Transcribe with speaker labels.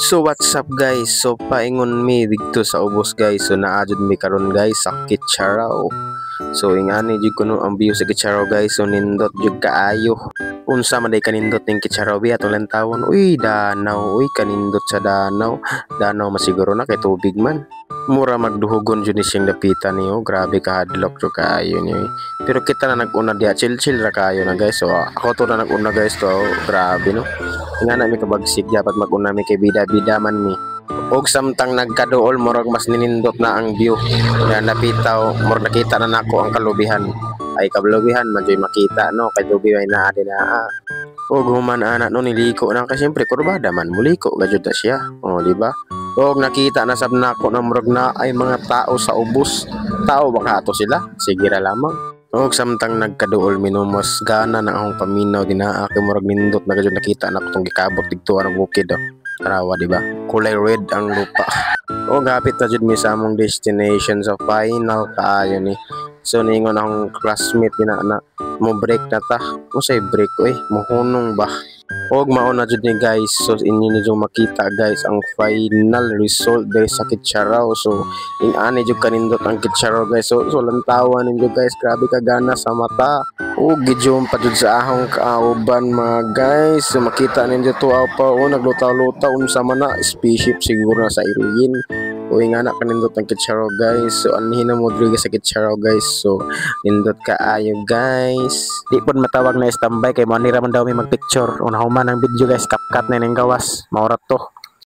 Speaker 1: So what's up guys? So paingon mi dito sa ubos guys. So naadjud mi karon guys sa Kitcharaw. So ingani jud kuno ang view sa Kitcharaw guys. So nindot jud kaayo. Unsa man day kanindot ning Kitcharaw biya atong lantawon. Uy danaw, uy kanindot sa danaw. Danaw masiguro na kay tubig man. Mura magduhugon jud ni siyang dapitan niyo. Grabe ka hadlok jud kaayo niyo. Pero kita na nag-una diya chill ra kayo na guys. So ako to na nag-una guys to. Grabe no. Nga na mi kabagsik dapat mag-una mi kay bida-bida man mi. Og samtang nagkaduol murag mas ninindot na ang view. Nga napitaw murag nakita na nako ang kalubihan. Ay kalubihan man joy makita no kay dubi ay naa din na. Og human ana no niliko na kasi siyempre kurbada man muliko gajud ta siya. Oh di ba? Og nakita na sab nako na murag na ay mga tao sa ubos. Tao baka ato sila. Sige ra lamang. Og samtang nagkaduol minumos gana na akong paminaw dinaa kay murag nindot na gajud nakita na ko tong gikabot didto ang bukid do. Tarawa di ba? Kulay red ang lupa. Og hapit na jud mi sa among destination sa final kaayo ni. So ningon akong classmate na mo break na ta. Usay break oy, mohunong ba? Og mauna jud ni guys. So inyo niyo makita guys ang final result diri sa Kitcharaw. So ani jud kanindot ang Kitcharaw guys. So lantawan ninyo guys, grabe ka gana sa mata. Og gidjom pa jud sa ahong kauban mga guys. So makita ninyo to pa naglutaw-lutaw unsa man na spaceship siguro na sa alien. Uy nga na kanindot ang Kitcharaw guys. So anhin na mo diri sa Kitcharaw guys. So nindot kaayo guys. Di pod matawag na standby kay mo ni ra man daw mi magpicture. Unahuman ang video guys, kapkat na ning gawas. Maurat to.